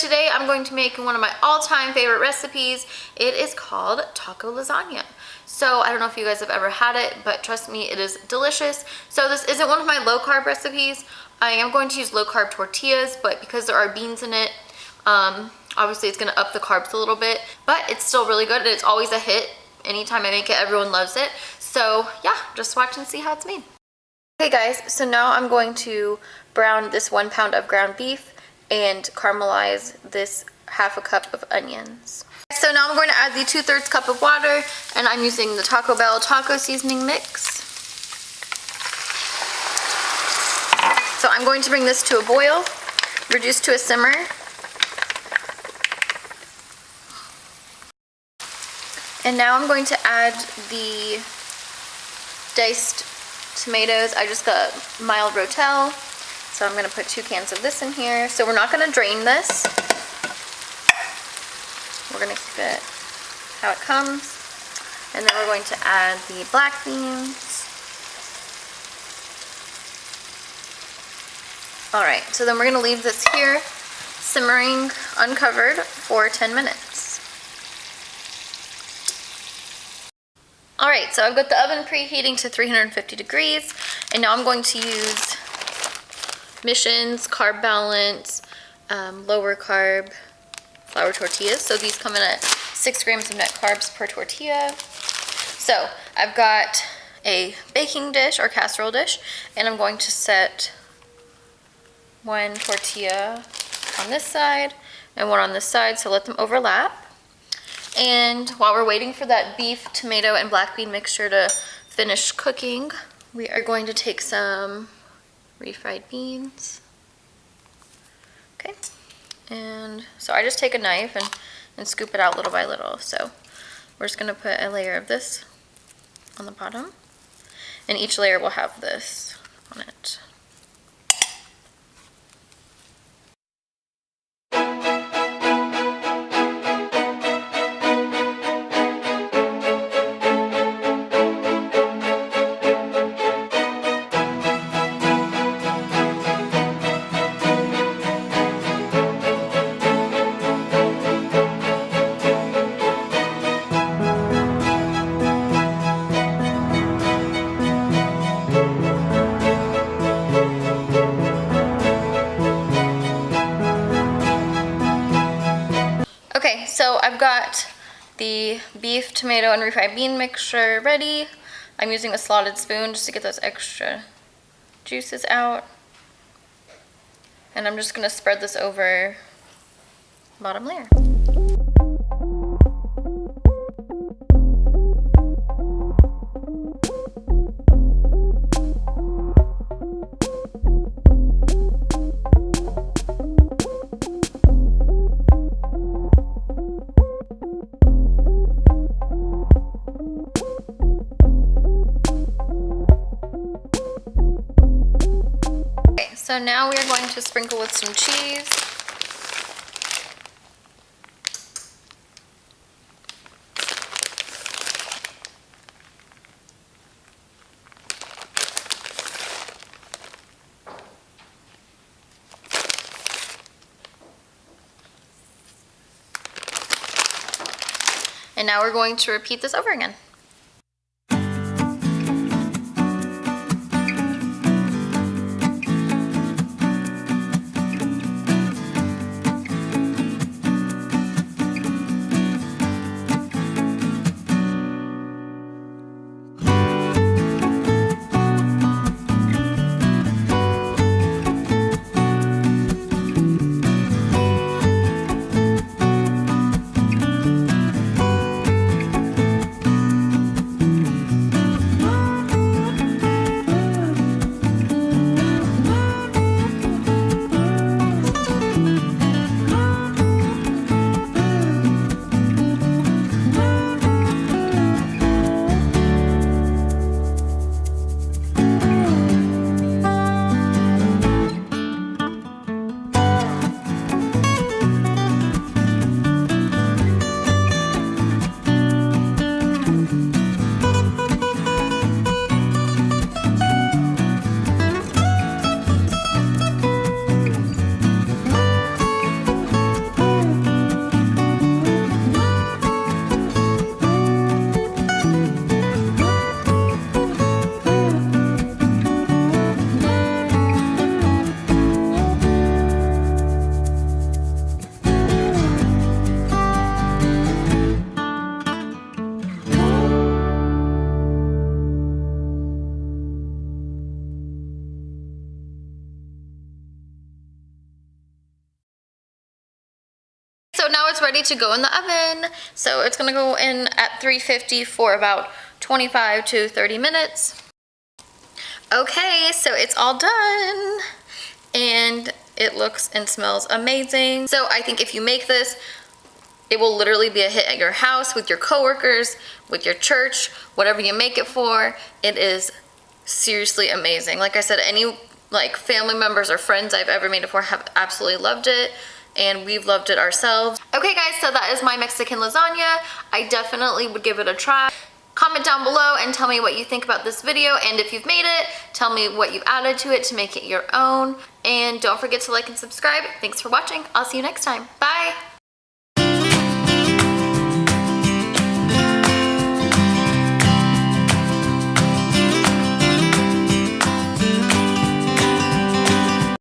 today I'm going to make one of my all-time favorite recipes. It is called taco lasagna. So I don't know if you guys have ever had it, but trust me, it is delicious. So this isn't one of my low-carb recipes. I am going to use low-carb tortillas, but because there are beans in it, obviously it's going to up the carbs a little bit, but it's still really good and it's always a hit. Anytime I make it, everyone loves it. So yeah, just watch and see how it's made. Okay guys, so now I'm going to brown this 1 pound of ground beef and caramelize this half a cup of onions. So now I'm going to add the 2/3 cup of water, and I'm using the Taco Bell taco seasoning mix. So I'm going to bring this to a boil, reduce to a simmer. And now I'm going to add the diced tomatoes. I just got mild Rotel, so I'm going to put 2 cans of this in here. So we're not going to drain this. We're going to keep it how it comes. And then we're going to add the black beans. Alright, so then we're going to leave this here simmering uncovered for 10 minutes. Alright, so I've got the oven preheating to 350 degrees, and now I'm going to use Mission's Carb Balance lower carb flour tortillas. So these come in at 6 grams of net carbs per tortilla. So I've got a baking dish or casserole dish, and I'm going to set 1 tortilla on this side and 1 on this side, so let them overlap. And while we're waiting for that beef, tomato, and black bean mixture to finish cooking, we are going to take some refried beans. Okay, and so I just take a knife and scoop it out little by little. So we're just going to put a layer of this on the bottom, and each layer will have this on it. Okay, so I've got the beef, tomato, and refried bean mixture ready. I'm using a slotted spoon just to get those extra juices out. And I'm just going to spread this over the bottom layer. So now we are going to sprinkle with some cheese. And now we're going to repeat this over again. it's ready to go in the oven. So it's gonna go in at 350 for about 25 to 30 minutes. Okay, so it's all done and it looks and smells amazing. So I think if you make this, it will literally be a hit at your house, with your coworkers, with your church, whatever you make it for. It is seriously amazing. Like I said, any like family members or friends I've ever made it for have absolutely loved it, and we've loved it ourselves. Okay guys, so that is my Mexican lasagna. I definitely would give it a try. Comment down below and tell me what you think about this video, and if you've made it, tell me what you've added to it to make it your own. And don't forget to like and subscribe. Thanks for watching. I'll see you next time. Bye.